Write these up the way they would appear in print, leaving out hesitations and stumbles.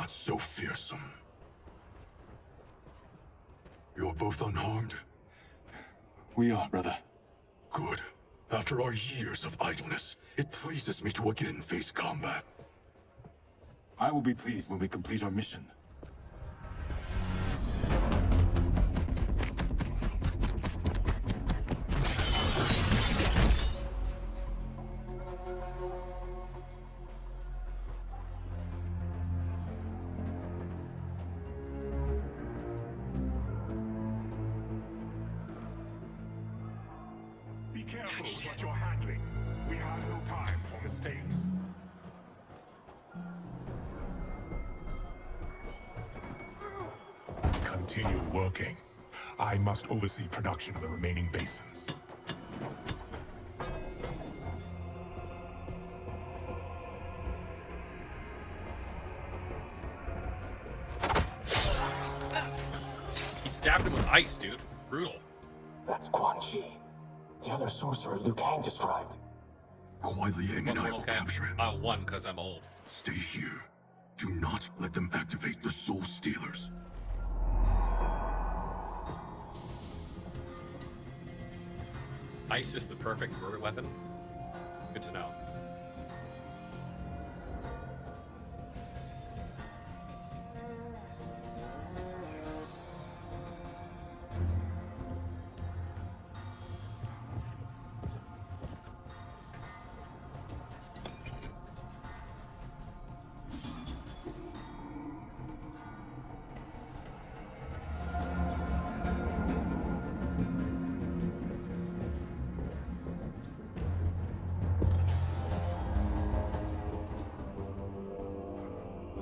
not so fearsome. You're both unharmed? We are, brother. Good. After our years of idleness, it pleases me to again face combat. I will be pleased when we complete our mission. Be careful with what you're handling. We have no time for mistakes. Continue working. I must oversee production of the remaining basins. He stabbed him with ice, dude. Brutal. That's Quan Chi. The other sorcerer Liu Kang described. Kuai Liang and I will capture it. One, because I'm old. Stay here. Do not let them activate the Soul Stealers. Ice is the perfect murder weapon. Good to know.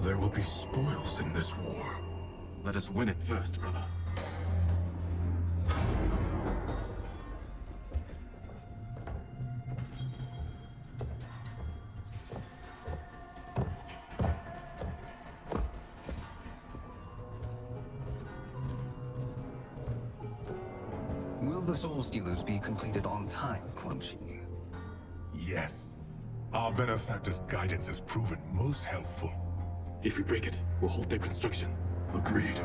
There will be spoils in this war. Let us win it first, brother. Will the Soul Stealers be completed on time, Quan Chi? Yes. Our benefactor's guidance has proven most helpful. If we break it, we'll halt their construction. Agreed.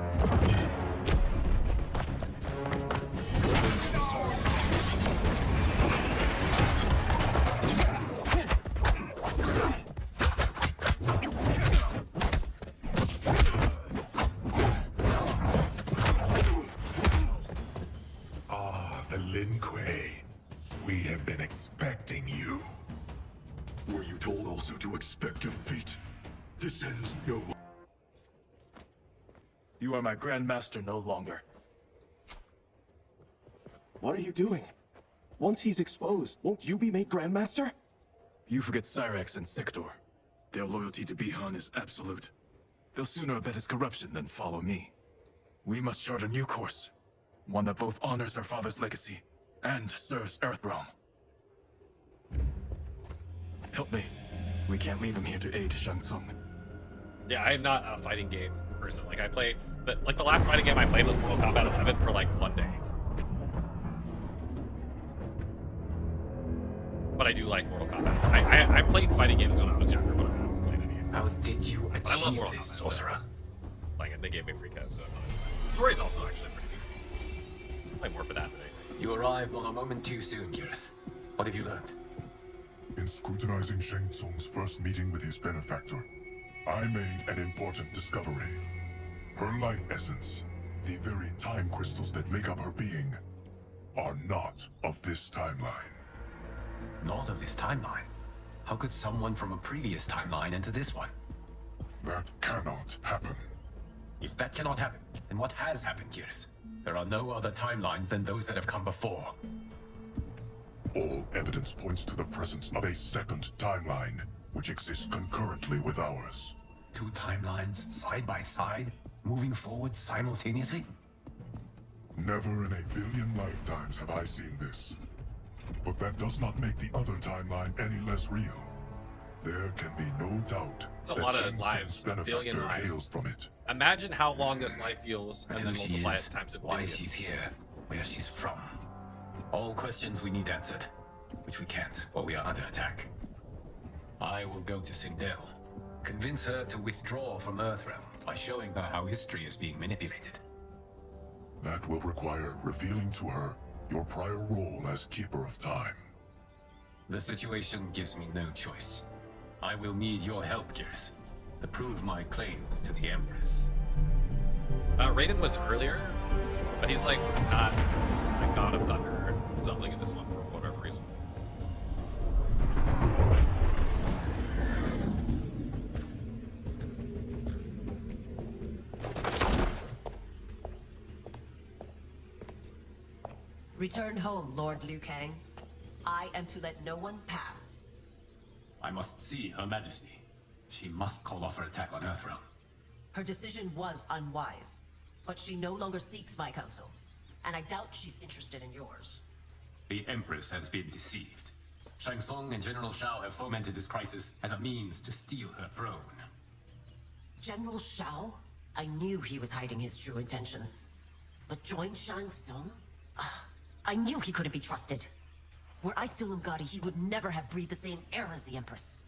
Ah, the Lin Kuei. We have been expecting you. Were you told also to expect defeat? This ends no. You are my Grandmaster no longer. What are you doing? Once he's exposed, won't you be made Grandmaster? You forget Cyrax and Sector. Their loyalty to Bihan is absolute. They'll sooner abet his corruption than follow me. We must chart a new course. One that both honors our father's legacy and serves Earthrealm. Help me. We can't leave him here to aid Shang Tsung. Yeah, I am not a fighting game person. Like I play, but like the last fighting game I played was Mortal Kombat 11 for like one day. But I do like Mortal Kombat. I played fighting games when I was younger, but I haven't played any. How did you But I love achieve Mortal this, Kombat. sorcerer? Like they gave me free codes, so the story's also actually pretty decent. Play more for that than anything. You arrived not a moment too soon, Geras. What have you learned? In scrutinizing Shang Tsung's first meeting with his benefactor, I made an important discovery. Her life essence, the very time crystals that make up her being, are not of this timeline. Not of this timeline. How could someone from a previous timeline enter this one? That cannot happen. If that cannot happen, then what has happened, Geras? There are no other timelines than those that have come before. All evidence points to the presence of a second timeline, which exists concurrently with ours. Two timelines, side by side, moving forward simultaneously? Never in a billion lifetimes have I seen this. But that does not make the other timeline any less real. There can be no doubt It's a that lot of Shang lives, Tsung's a billion benefactor lives. hails from it. Imagine how long this life feels, and then Who she multiply is, it times a why billion. she's here, where she's from. All questions we need answered, which we can't while we are under attack. I will go to Sindel, convince her to withdraw from Earthrealm, by showing her how history is being manipulated. That will require revealing to her your prior role as Keeper of Time. The situation gives me no choice. I will need your help, Gears, to prove my claims to the Empress. Raiden was earlier, but he's like not a God of Thunder or something in this one for whatever reason. Return home, Lord Liu Kang. I am to let no one pass. I must see Her Majesty. She must call off her attack on Earthrealm. Her decision was unwise, but she no longer seeks my counsel, and I doubt she's interested in yours. The Empress has been deceived. Shang Tsung and General Shao have fomented this crisis as a means to steal her throne. General Shao? I knew he was hiding his true intentions. But join Shang Tsung? I knew he couldn't be trusted. Were I still Umgadi, he would never have breathed the same air as the Empress.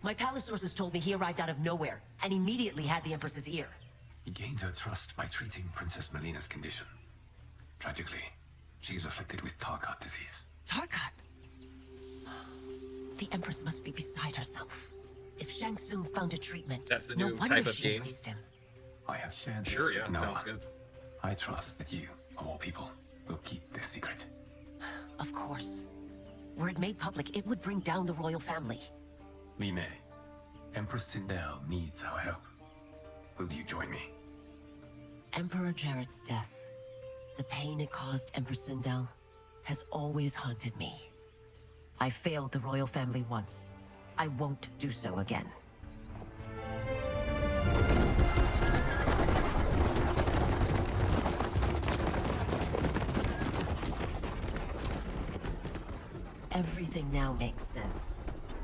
My palace sources told me he arrived out of nowhere, and immediately had the Empress's ear. He gained her trust by treating Princess Melina's condition. Tragically, she is afflicted with Tarkat disease. Tarkat? The Empress must be beside herself. If Shang Tsung found a treatment, That's the no new wonder type of she game. embraced him. I have shared this Sure, with yeah, no sounds one. good. I trust that you, of all people, will keep this secret. Of course. Were it made public, it would bring down the royal family. Li Mei, Empress Sindel needs our help. Will you join me? Emperor Jarrett's death, the pain it caused Empress Sindel, has always haunted me. I failed the royal family once. I won't do so again. Everything now makes sense.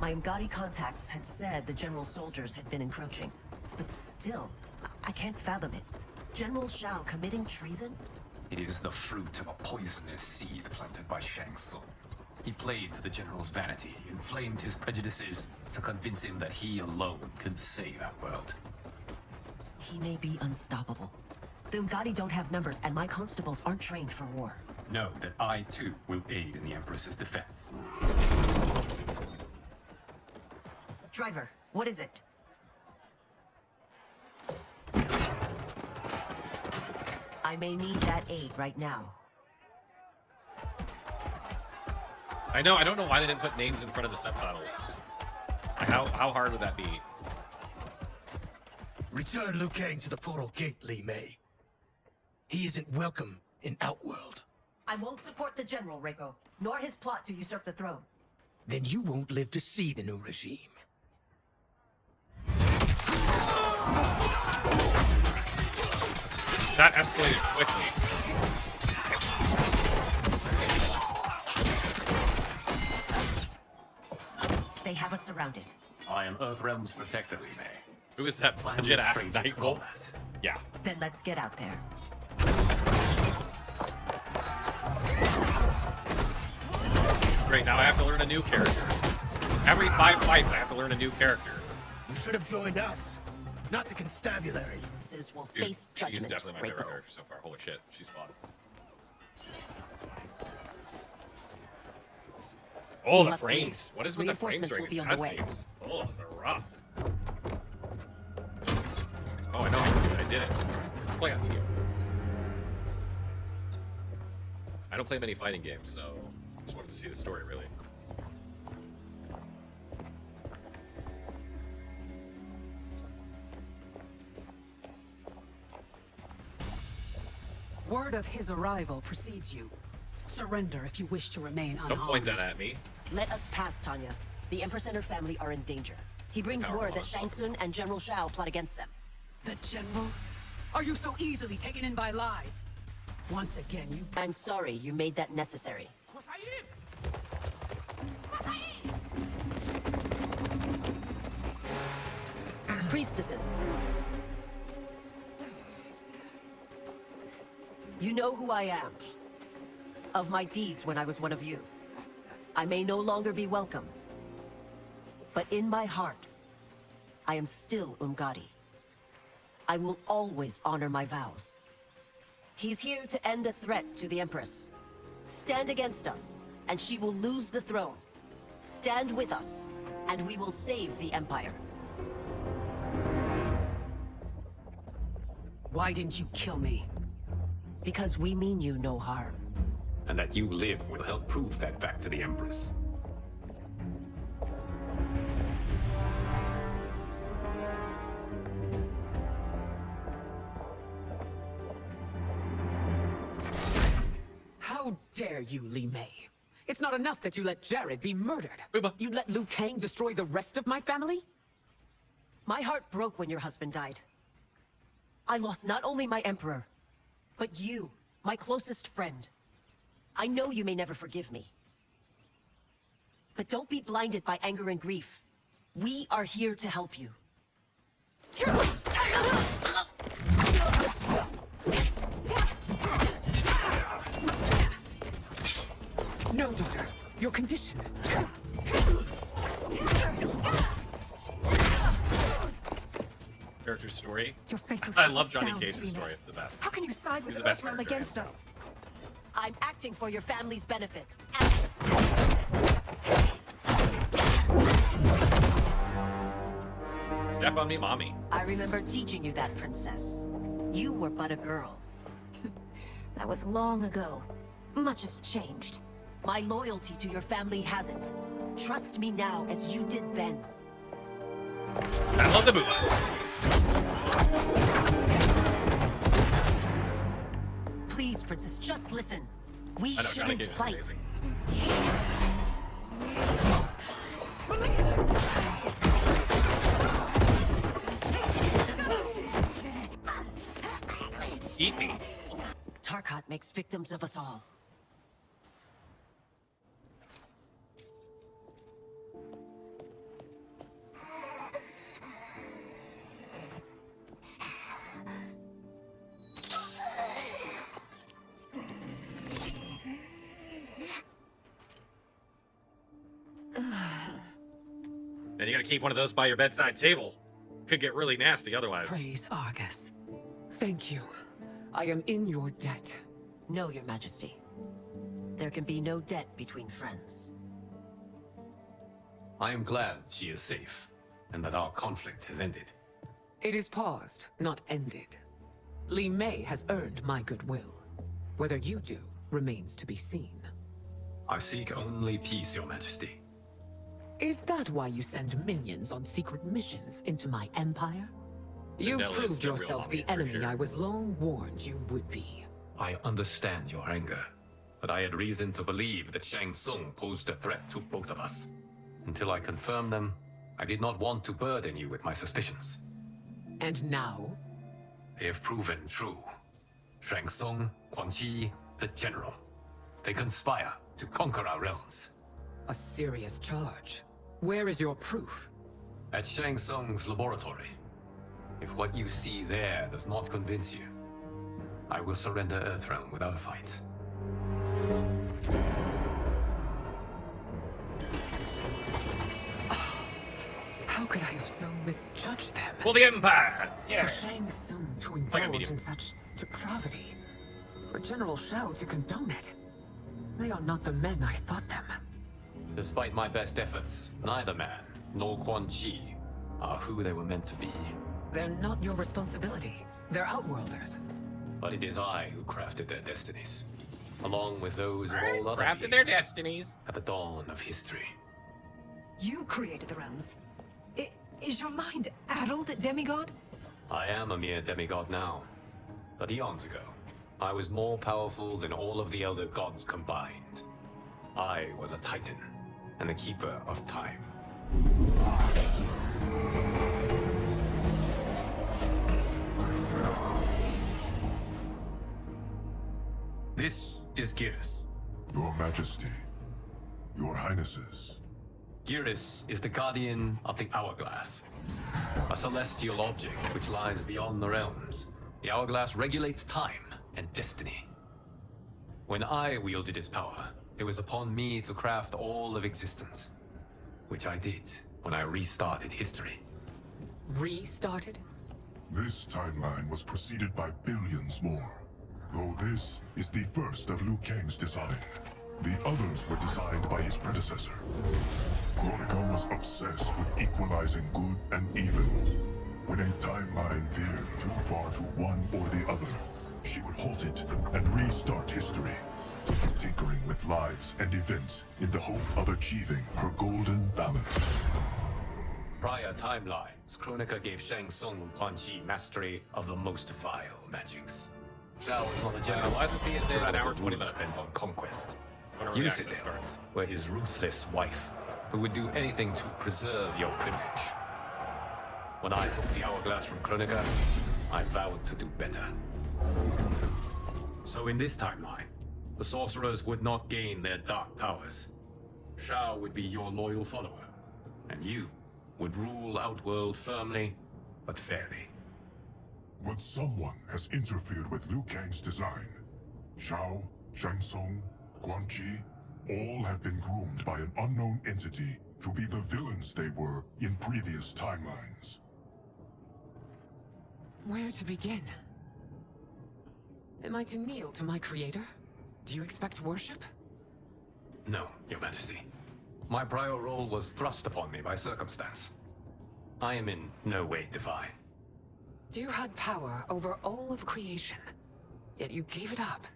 My Umgadi contacts had said the general soldiers had been encroaching, but still, I can't fathom it. General Shao committing treason? It is the fruit of a poisonous seed planted by Shang Tsung. He played to the general's vanity, inflamed his prejudices to convince him that he alone could save our world. He may be unstoppable. The Umgadi don't have numbers, and my constables aren't trained for war. Know that I, too, will aid in the Empress's defense. Driver, what is it? I may need that aid right now. I don't know why they didn't put names in front of the subtitles. Like, how hard would that be? Return Liu Kang to the portal gate, Li Mei. He isn't welcome in Outworld. I won't support the General, Reiko, nor his plot to usurp the throne. Then you won't live to see the new regime. That escalated quickly. They have us surrounded. I am Earthrealm's protector, Li Mei. Who is that I am budget no ass stranger to Night combat. Yeah. Then let's get out there. Great, now I have to learn a new character. Every 5 fights, I have to learn a new character. You should have joined us, not the constabulary. This will Dude, face she's judgment, definitely my favorite Reiko. character so far. Holy shit, she's fun. Oh, We the must frames. leave. What is with the frames Reinforcements during will be these on the way. cutscenes? Oh, they're rough. Oh, I know I did it. Play on medium. I don't play many fighting games, so just wanted to see the story, really. Word of his arrival precedes you. Surrender if you wish to remain unharmed. Don't point that at me. Let us pass, Tanya. The Empress and her family are in danger. He brings Power word on, that Shang Tsung and General Shao plot against them. The General? Are you so easily taken in by lies? Once again, you... I'm sorry you made that necessary. Priestesses. You know who I am. Of my deeds when I was one of you. I may no longer be welcome. But in my heart, I am still Umgadi. I will always honor my vows. He's here to end a threat to the Empress. Stand against us, and she will lose the throne. Stand with us, and we will save the Empire. Why didn't you kill me? Because we mean you no harm. And that you live will help prove that fact to the Empress. How dare you, Li Mei? It's not enough that you let Jared be murdered. Uba. You'd let Liu Kang destroy the rest of my family? My heart broke when your husband died. I lost not only my Emperor, but you, my closest friend. I know you may never forgive me. But don't be blinded by anger and grief. We are here to help you. No, daughter. Your condition. Character story. Your faithless I love Johnny astounds Cage's me. story. It's the best. How can you side with He's the the best Earthrealm character, against hands us? I'm acting for your family's benefit. Step on me, mommy. I remember teaching you that, princess. You were but a girl. That was long ago. Much has changed. My loyalty to your family hasn't. Trust me now as you did then. I love the movie. Please, princess, just listen. We I know, Johnny shouldn't Cage is fight. amazing. Eat me. Tarkat makes victims of us all. And you gotta keep one of those by your bedside table. Could get really nasty otherwise. Praise Argus. Thank you. I am in your debt. No, your majesty. There can be no debt between friends. I am glad she is safe, and that our conflict has ended. It is paused, not ended. Li Mei has earned my goodwill. Whether you do remains to be seen. I seek only peace, Your Majesty. Is that why you send minions on secret missions into my empire? You've Adele is proved the real yourself mommy, the for enemy sure. I was long warned you would be. I understand your anger, but I had reason to believe that Shang Tsung posed a threat to both of us. Until I confirmed them, I did not want to burden you with my suspicions. And now? They have proven true. Shang Tsung, Quan Chi, the General. They conspire to conquer our realms. A serious charge. Where is your proof? At Shang Tsung's laboratory. If what you see there does not convince you, I will surrender Earthrealm without a fight. How could I have so misjudged them? For the Empire! For Yeah! Shang Tsung to like a indulge medium. in such depravity. For General Shao to condone it. They are not the men I thought them. Despite my best efforts, neither man nor Quan Chi are who they were meant to be. They're not your responsibility. They're Outworlders. But it is I who crafted their destinies, along with those of all other Crafted their beings destinies. at the dawn of history. You created the realms. Is your mind addled, demigod? I am a mere demigod now, but eons ago, I was more powerful than all of the Elder Gods combined. I was a Titan, and the Keeper of Time. This is Geras. Your Majesty, Your Highnesses. Geras is the guardian of the Hourglass, a celestial object which lies beyond the realms. The Hourglass regulates time and destiny. When I wielded its power, it was upon me to craft all of existence, which I did when I restarted history. Restarted? This timeline was preceded by billions more. Though this is the first of Liu Kang's design. The others were designed by his predecessor. Kronika was obsessed with equalizing good and evil. When a timeline veered too far to one or the other, she would halt it and restart history, tinkering with lives and events in the hope of achieving her golden balance. Prior timelines, Kronika gave Shang Tsung Quan Chi mastery of the most vile magics. Shao was one of the general why is it being to an hour, rule 20 minutes? and on conquest. When You reaction sit there, starts. were his ruthless wife, who would do anything to preserve your privilege. When I took the hourglass from Kronika, I vowed to do better. So in this timeline, the sorcerers would not gain their dark powers. Shao would be your loyal follower, and you would rule Outworld firmly, but fairly. But someone has interfered with Liu Kang's design. Shao, Shang Tsung, Quan Chi, all have been groomed by an unknown entity to be the villains they were in previous timelines. Where to begin? Am I to kneel to my creator? Do you expect worship? No, Your Majesty. My prior role was thrust upon me by circumstance. I am in no way divine. You had power over all of creation, yet you gave it up.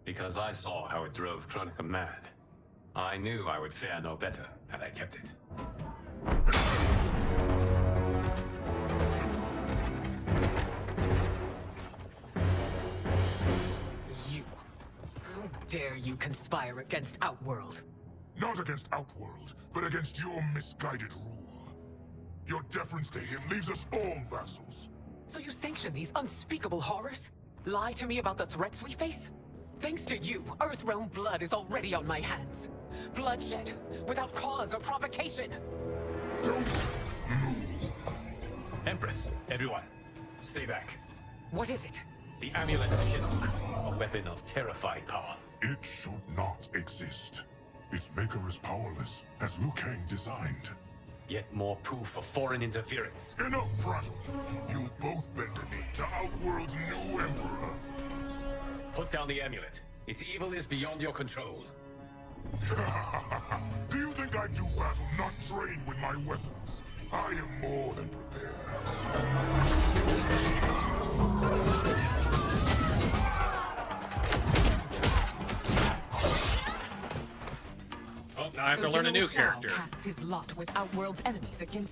Because I saw how it drove Kronika mad. I knew I would fare no better had I kept it. You. How dare you conspire against Outworld? Not against Outworld, but against your misguided rule. Your deference to him leaves us all vassals. So you sanction these unspeakable horrors? Lie to me about the threats we face? Thanks to you, Earthrealm blood is already on my hands. Bloodshed, without cause or provocation. Don't move. Empress, everyone, stay back. What is it? The Amulet of Shinnok, a weapon of terrifying power. It should not exist. Its maker is powerless, as Liu Kang designed. Yet more proof of foreign interference. Enough prattle. You both bend the knee to Outworld's new emperor. Put down the amulet. Its evil is beyond your control. Do you think I do battle not trained with my weapons? I am more than prepared. Oh, now I have to learn a new General Shao character. casts his lot with Outworld's enemies against